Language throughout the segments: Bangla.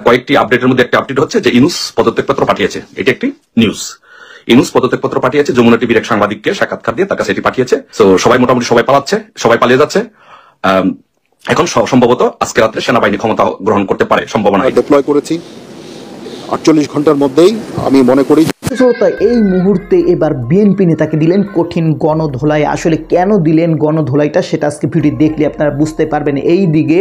কয়েকটি আপডেটের মধ্যে একটা আপডেট হচ্ছে যে ইউনূস পদত্যাগপত্র পাঠিয়েছে। এটি একটি নিউজ। ইউনূস পদত্যাগপত্র পাঠিয়েছে, যমুনা টিভির এক সাংবাদিককে সাক্ষাৎকার দিয়ে তার কাছে এটি পাঠিয়েছে। তো সবাই মোটামুটি সবাই পালাচ্ছে, সবাই পালিয়ে যাচ্ছে। এখন সম্ভবত আজকে রাত্রে সেনাবাহিনী ক্ষমতা গ্রহণ করতে পারে, সম্ভাবনা ডিপ্লয় করেছি 48 ঘন্টার মধ্যেই। আমি মনে করি এই মুহূর্তে এবার বিএনপি নেতাকে দিলেন কঠিন গণধোলাই। আসলে কেন দিলেন গণধোলাইটা সেটা আজকে ভিডিও দেখলে আপনারা বুঝতে পারবেন। এই দিকে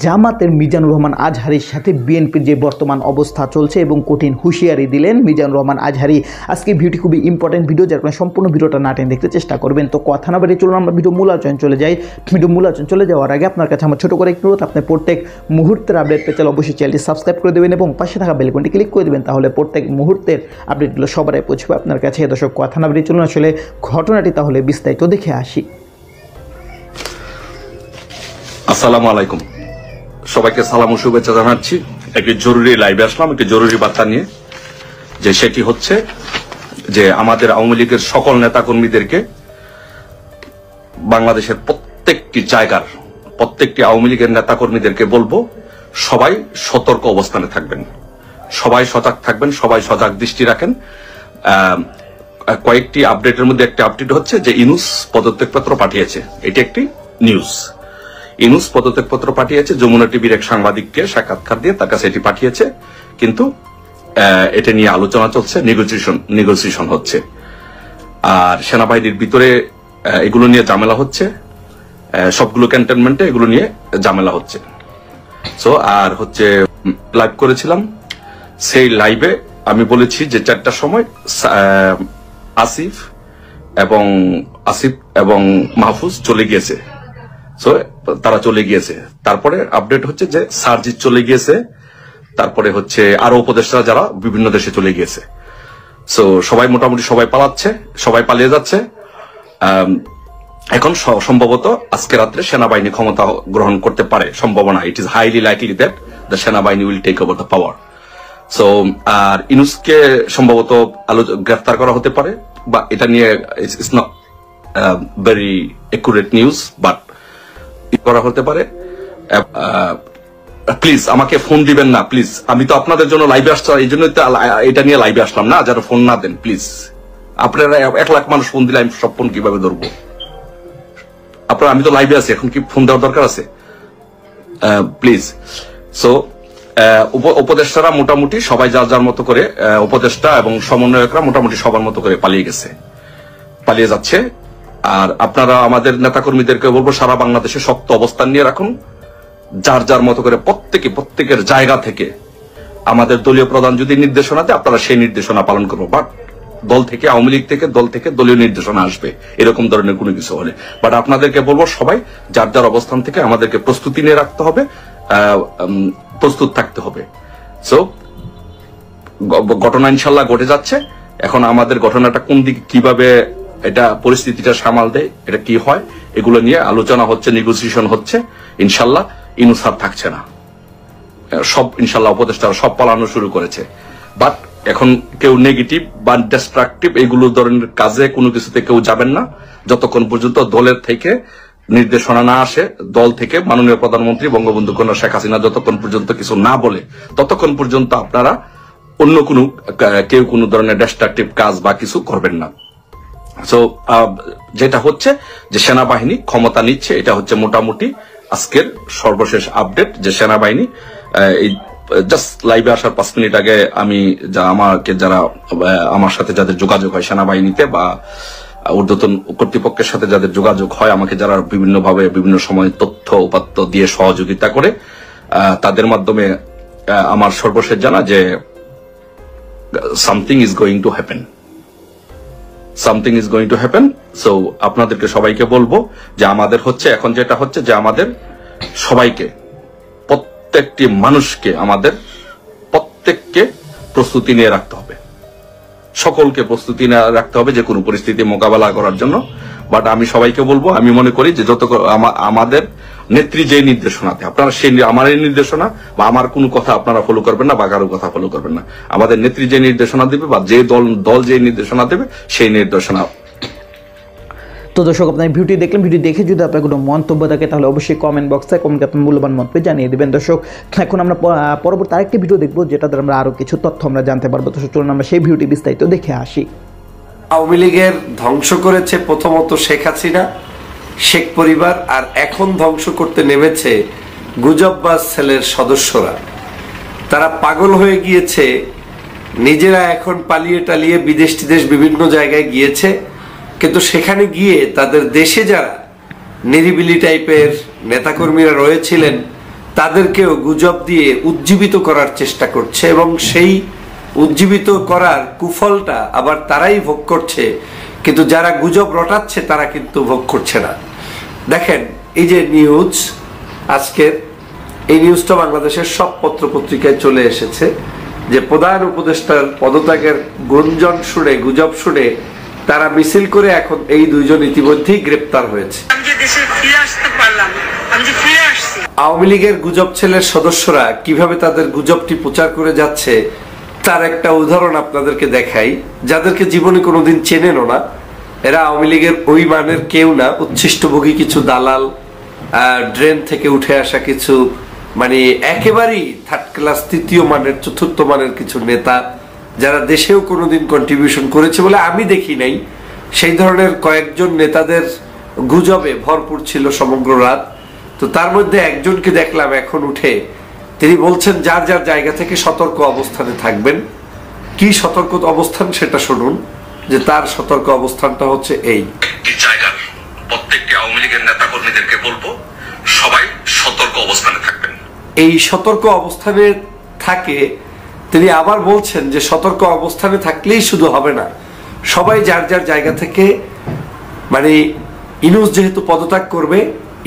জামাতের মিজানুর রহমান আজহারির সাথে বিএনপির যে বর্তমান অবস্থা চলছে এবং কঠিন হুঁশিয়ারি দিলেন মিজানুর রহমান আজহারি। আজকে ভিডিওটি খুবই ইম্পর্টেন্ট ভিডিও, যার কারণে সম্পূর্ণ ভিডিওটা না টেনে দেখতে চেষ্টা করবেন। তো কথা না বেরিয়ে চলুন আমরা ভিডিও মূল আলোচনায় চলে যাই। ভিডিও মূল আলোচনা চলে যাওয়ার আগে আপনার কাছে আমার ছোটো করে একটু অনুরোধ, আপনি প্রত্যেক মুহূর্তের আপডেট পেতে চাইলে অবশ্যই চ্যানেলটি সাবস্ক্রাইব করে দেবেন এবং পাশে থাকা বেল আইকনটি ক্লিক করে দেবেন, তাহলে প্রত্যেক মুহূর্তের আপডেটগুলো সবার আগে পৌঁছবে আপনার কাছে। দর্শক কথা না বেরিয়ে চলুন আসলে ঘটনাটি তাহলে বিস্তারিত দেখে আসি। আসসালামু আলাইকুম, সবাইকে সালাম ও শুভেচ্ছা জানাচ্ছি। একটি জরুরি লাইভে আসলাম, একটি জরুরি বার্তা নিয়ে, যে সেটি হচ্ছে যে আমাদের আওয়ামী লীগের সকল নেতাকর্মীদেরকে বাংলাদেশের প্রত্যেকটি জায়গার প্রত্যেকটি আওয়ামী লীগের নেতাকর্মীদেরকে বলবো, সবাই সতর্ক অবস্থানে থাকবেন, সবাই সজাগ থাকবেন, সবাই সজাগ দৃষ্টি রাখেন। কয়েকটি আপডেটের মধ্যে একটা আপডেট হচ্ছে যে ইউনূস পদত্যাগপত্র পাঠিয়েছে। এটি একটি নিউজ। ইউনূস পদত্যাগপত্র পাঠিয়েছে, যমুনা টিভির এক সাংবাদিককে সাক্ষাৎকার দিয়ে তার কাছে এটি পাঠিয়েছে। কিন্তু এটা নিয়ে আলোচনা চলছে, নেগোসিয়েশন হচ্ছে, আর সেনাবাহিনীর ভিতরে এগুলো নিয়ে ঝামেলা হচ্ছে, সবগুলো ক্যান্টনমেন্টে এগুলো নিয়ে ঝামেলা হচ্ছে। সো আর হচ্ছে লাইভ করেছিলাম, সেই লাইভে আমি বলেছি যে 4টার সময় আসিফ এবং মাহফুজ চলে গিয়েছে। সো তারা চলে গিয়েছে। তারপরে আপডেট হচ্ছে যে সার্জিৎ চলে গিয়েছে, তারপরে হচ্ছে আরো উপদেষ্টারা যারা বিভিন্ন দেশে চলে গিয়েছে। সো সবাই মোটামুটি সবাই পালাচ্ছে, সবাই পালিয়ে যাচ্ছে। এখন সম্ভবত আজকে রাত্রে সেনাবাহিনী ক্ষমতা গ্রহণ করতে পারে, সম্ভাবনা। It is highly likely that the সেনাবাহিনী will take over the power. So আর ইউনূসকে সম্ভবত গ্রেফতার করা হতে পারে, বা এটা নিয়ে it's not very accurate news, but করা হতে পারে। প্লিজ আমাকে ফোন দিবেন না, প্লিজ। আমি তো আপনাদের জন্য লাইভে আসছি, এই জন্য এটা নিয়ে লাইভে আসলাম না। যারা ফোন না দেন প্লিজ, আপনারা 1 লাখ মানুষ ফোন দিলে আমি সব ফোন কিভাবে ধরবো? আপনারা, আমি তো লাইভে আছি, এখন কি ফোন দেওয়ার দরকার আছে? প্লিজ। সো উপদেষ্টারা মোটামুটি সবাই যার যার মতো করে, উপদেষ্টা এবং সমন্বয়করা মোটামুটি সবার মতো করে পালিয়ে যাচ্ছে। আর আপনারা আমাদের নেতাকর্মীদেরকে বলবো, সারা বাংলাদেশে শক্ত অবস্থান নিয়ে রাখুন, যার যার মতো করে প্রত্যেকের জায়গা থেকে। আমাদের দলীয় প্রধান যদি নির্দেশনা দেয়, আপনারা সেই নির্দেশনা পালন করবো। বাট দল থেকে, আওয়ামী লীগ থেকে, দল থেকে দলীয় নির্দেশনা আসবে এরকম ধরনের কোনো কিছু হলে। বাট আপনাদেরকে বলবো, সবাই যার যার অবস্থান থেকে আমাদেরকে প্রস্তুতি নিয়ে রাখতে হবে, প্রস্তুত থাকতে হবে। সো ঘটনা ইনশাল্লাহ ঘটে যাচ্ছে। এখন আমাদের ঘটনাটা কোন দিকে, কিভাবে এটা পরিস্থিতিটা সামাল দেয়, এটা কি হয়, এগুলো নিয়ে আলোচনা হচ্ছে, নেগোসিয়েশন হচ্ছে। ইনশাল্লাহ ইউনূস আর থাকছে না, সব ইনশাল্লাহ উপদেষ্টারা সব পালানো শুরু করেছে। বাট এখন কেউ নেগেটিভ বা ডিস্ট্রাকটিভ এগুলো ধরনের কাজে কোনো কিছুতে কেউ যাবেন না, যতক্ষণ পর্যন্ত দলের থেকে নির্দেশনা না আসে, দল থেকে মাননীয় প্রধানমন্ত্রী বঙ্গবন্ধু কন্যা শেখ হাসিনা যতক্ষণ পর্যন্ত কিছু না বলে, ততক্ষণ পর্যন্ত আপনারা অন্য কেউ কোনো ধরনের ডিস্ট্রাকটিভ কাজ বা কিছু করবেন না। সো যেটা হচ্ছে যে সেনাবাহিনী ক্ষমতা নিচ্ছে, এটা হচ্ছে মোটামুটি আজকের সর্বশেষ আপডেট, যে সেনাবাহিনী এই জাস্ট লাইভে আসার 5 মিনিট আগে আমি যারা আমার সাথে যাদের যোগাযোগ হয় সেনাবাহিনীতে বা ঊর্ধ্বতন কর্তৃপক্ষের সাথে যাদের যোগাযোগ হয়, আমাকে যারা বিভিন্নভাবে বিভিন্ন সময় তথ্য উপাত্ত দিয়ে সহযোগিতা করে, তাদের মাধ্যমে আমার সর্বশেষ জানা যে something is going to happen. So আপনাদেরকে সবাইকে বলবো যে আমাদের হচ্ছে এখন যেটা হচ্ছে যে আমাদের সবাইকে, প্রত্যেকটি মানুষকে, আমাদের প্রত্যেককে প্রস্তুতি নিয়ে রাখতে হবে, সকলকে প্রস্তুতি নিয়ে রাখতে হবে যে কোনো পরিস্থিতি মোকাবেলা করার জন্য। বাট আমি সবাইকে বলবো, আমি মনে করি যে যত আমাদের নেত্রী যে নির্দেশনাতে, আপনারা সেই আমার এই নির্দেশনা বা আমার কোনো কথা আপনারা ফলো করবেন না, বা কারো কথা ফলো করবেন না। আমাদের নেত্রী যে নির্দেশনা দেবে বা যে দল যে নির্দেশনা দেবে, সেই নির্দেশনা তো দর্শক আপনার ভিডিও দেখলেন, ভিডিও দেখে যদি আপনার কোনো মন্তব্য থাকে তাহলে অবশ্যই কমেন্ট বক্সে কমেন্টে আপনার মূল্যবান মন্তব্য জানিয়ে দেবেন। দর্শক এখন আমরা পরবর্তী আরেকটি ভিডিও দেখবো যেটা দ্বারা আমরা আরও কিছু তথ্য আমরা জানতে পারবো। দর্শক চলুন আমরা সেই ভিডিওটি বিস্তারিত দেখে আসি। আওয়ামী লীগের ধ্বংস করেছে প্রথমত শেখ হাসিনা, শেখ পরিবার, আর এখন ধ্বংস করতে নেমেছে গুজববাজ ছেলের সদস্যরা। তারা পাগল হয়ে গিয়েছে, নিজেরা এখন পালিয়ে টালিয়ে বিদেশ টিদেশ বিভিন্ন জায়গায় গিয়েছে, কিন্তু সেখানে গিয়ে তাদের দেশে যারা নিরিবিলি টাইপের নেতাকর্মীরা রয়েছিলেন তাদেরকেও গুজব দিয়ে উজ্জীবিত করার চেষ্টা করছে, এবং সেই উজ্জীবিত করার কুফলটা আবার তারাই ভোগ করছে, কিন্তু যারা গুজব রটাচ্ছে তারা কিন্তু ভোগ করছে না। দেখেন এই যে নিউজ, আজকের এই নিউজটা বাংলাদেশের সব পত্রপত্রিকায় চলে এসেছে যে প্রধান উপদেষ্টার পদত্যাগের গুঞ্জন শুনে, গুজব শুনে তারা মিছিল করে এখন এই দুইজন ইতিমধ্যেই গ্রেপ্তার হয়েছে। আওয়ামী লীগের গুজব ছেলের সদস্যরা কিভাবে তাদের গুজবটি প্রচার করে যাচ্ছে তার একটা উদাহরণ আপনাদেরকে দেখাই। যাদেরকে জীবনে কোনোদিন চেনেনও না, এরা আওয়ামী লীগের ওই মানের কেউ না, উচ্ছিষ্টভোগী কিছু দালাল, ড্রেন থেকে উঠে আসা কিছু মানে একেবারেই থার্ড ক্লাস, তৃতীয় মানের, চতুর্থ মানের কিছু নেতা, যারা দেশেও কোনোদিন কন্ট্রিবিউশন করেছে বলে আমি দেখি নাই। সেই ধরনের কয়েকজন নেতাদের গুজবে ভরপুর ছিল সমগ্র রাত। তো তার মধ্যে একজনকে দেখলাম এখন উঠে তিনি বলছেন যার যার জায়গা থেকে সতর্ক অবস্থানে থাকবেন। কি সতর্ক অবস্থান সেটা শুনুন, যে তার সতর্ক অবস্থানটা হচ্ছে এই জায়গার প্রত্যেকটি আওয়ামী লীগের নেতা কর্মীদেরকে বলবো সবাই সতর্ক অবস্থানে থাকবেন। এই সতর্ক অবস্থানে থাকে তিনি আবার বলছেন যে সতর্ক অবস্থানে থাকলেই শুধু হবে না, সবাই যার যার জায়গা থেকে, মানে ইনুস যেহেতু পদত্যাগ করবে,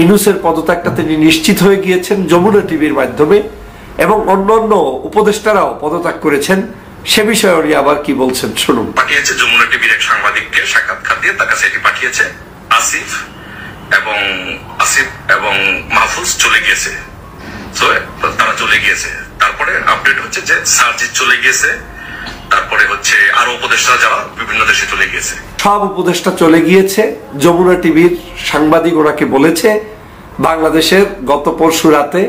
ইনুসের পদত্যাগটা তিনি নিশ্চিত হয়ে গিয়েছেন যমুনা টিভির মাধ্যমে, এবং অন্যান্য উপদেষ্টারাও পদত্যাগ করেছেন। সে বিষয়ে উনি আবার কি বলছেন শুনুন। পাঠিয়েছে যমুনা টিভির এক সাংবাদিককে সাক্ষাৎকার দিয়ে, তার কাছে এটি পাঠিয়েছে। আসিফ এবং মাহফুজ চলে গিয়েছে, তারা চলে গিয়েছে। তারপরে আপডেট হচ্ছে যে সার্জিৎ চলে গিয়েছে, তারপরে হচ্ছে আরো উপদেষ্টা যারা বিভিন্ন দেশে চলে গিয়েছে। সব উপদেষ্টা চলে গিয়েছে। যমুনা টিভির সাংবাদিক ওনাকে বলেছে বাংলাদেশের গত পরশু রাতে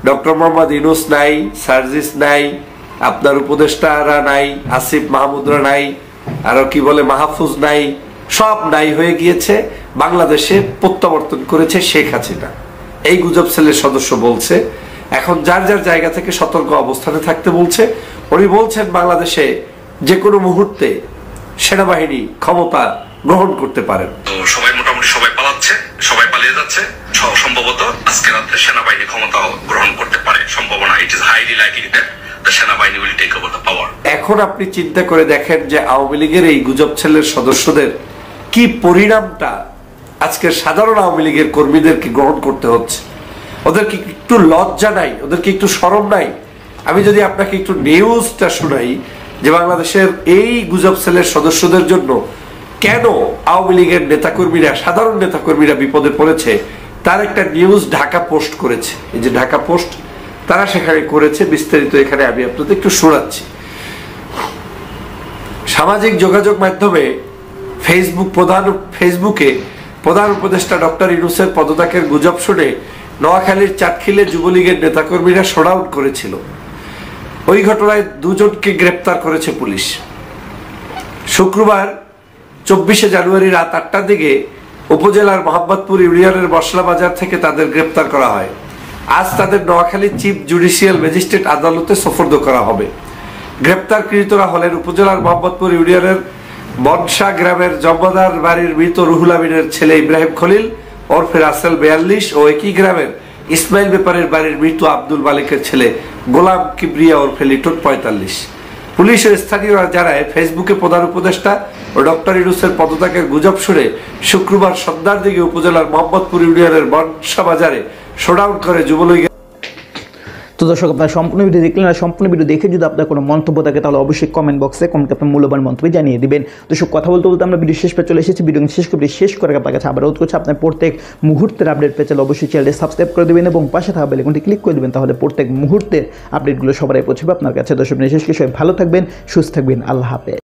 ডক্টর মোহাম্মদ ইউনূস নাই, সার্জিস নাই, আপনার উপদেষ্টারা নাই, আসিফ মাহমুদরা নাই, আরো কি বলে মাহফুজ নাই, সব নাই হয়ে গিয়েছে। বাংলাদেশে প্রত্যাবর্তন করেছে শেখ হাসিনা। এই গুজব সেলের সদস্য বলছে এখন যার যার জায়গা থেকে সতর্ক অবস্থানে থাকতে বলছে। উনি বলছেন বাংলাদেশে যে কোনো মুহূর্তে সেনাবাহিনী ক্ষমতা গ্রহণ করতে পারেন। তো সবাই মোটামুটি সবাই পালাচ্ছে, সবাই পালিয়ে যাচ্ছে। সম্ভবত আজকে রাত্রে সেনাবাহিনী ক্ষমতা গ্রহণ করতে পারে, সম্ভাবনা। It is highly likely that the সেনাবাহিনী will take over the power. এখন আপনি চিন্তা করে দেখেন যে আওয়ামী লীগের এই গুজব ছেলের সদস্যদের কি পরিণামটা আজকের সাধারণ আওয়ামী লীগের কর্মীদেরকে গ্রহণ করতে হচ্ছে। ওদেরকে একটু লজ্জা নাই, ওদেরকে একটু শরম নাই? আমি যদি আপনাকে একটু নিউজটা শোনাই যে বাংলাদেশের এই গুজব সেলের সদস্যদের জন্য কেন আওয়ামী লীগের নেতাকর্মীরা, সাধারণ নেতাকর্মীরা বিপদে পড়েছে, তার একটা নিউজ ঢাকা পোস্ট করেছে। এই যে ঢাকা পোস্ট তারা সেখানে করেছে, বিস্তারিত এখানে আমি আপনাদের একটু শোনাচ্ছি। সামাজিক যোগাযোগ মাধ্যমে ফেসবুকে প্রধান উপদেষ্টা ডক্টর ইউনূসের পদত্যাগের গুজব শুনে নোয়াখালীর চাটখিলে যুবলীগের নেতাকর্মীরা শোডাউন করেছিল। ওই ঘটনায় দুজনকে গ্রেপ্তার করেছে পুলিশ। শুক্রবার 24শে জানুয়ারি রাত 8টার দিকে উপজেলার মোহাম্মদপুর ইউনিয়নের মশলা বাজার থেকে তাদের গ্রেপ্তার করা হয়। আজ তাদের নোয়াখালী চিফ জুডিশিয়াল ম্যাজিস্ট্রেট আদালতে সোপর্দ করা হবে। গ্রেপ্তারকৃতরা হলেন উপজেলার মোহাম্মদপুর ইউনিয়নের বনসা গ্রামের জম্মাদার বাড়ির মৃত রুহুল আমিনের ছেলে ইব্রাহিম খলিল ওরফে রাসেল 42 ও একই গ্রামের ইসমাইল ব্যাপারের বাড়ির মৃত আব্দুল মালিকের ছেলে গোলাম কিবরিয়া ওরফে লিটন 45। পুলিশ ও স্থানীয়রা জানায় ফেসবুকে প্রধান উপদেষ্টা ও ডক্টর ইউনূসের পদত্যাগের গুজব শুনে শুক্রবার সন্ধ্যার দিকে উপজেলার মোহাম্মদপুর ইউনিয়নের বনসা বাজারে শোডাউন করে যুবলীগের। তো দর্শক আপনারা সম্পূর্ণ ভিডিও দেখলেন, আর সম্পূর্ণ ভিডিও দেখে যদি আপনার কোনো মন্তব্য থাকে তাহলে অবশ্যই কমেন্ট বক্সে কমেন্টে আপনার মূল্যবান মন্তব্য জানিয়ে দিবেন। দর্শক কথা বলতে বলতে আমরা ভিডিও শেষ পেয়ে চলে এসেছি। ভিডিও শেষ করে আপনার কাছে আবার অনুরোধ করছি আপনার প্রত্যেক মুহূর্তের আপডেট পেয়ে চলে অবশ্যই চ্যানেলটি সাবস্ক্রাইব করে দেবেন এবং পাশে থাকা বেল আইকনটি ক্লিক করে দেবেন, তাহলে প্রত্যেক মুহূর্তের আপডেটগুলো সবাই পৌঁছবে আপনার কাছে। দর্শক বিশেষ করে সবাই ভালো থাকবেন, সুস্থ থাকবেন। আল্লাহ হাফেজ।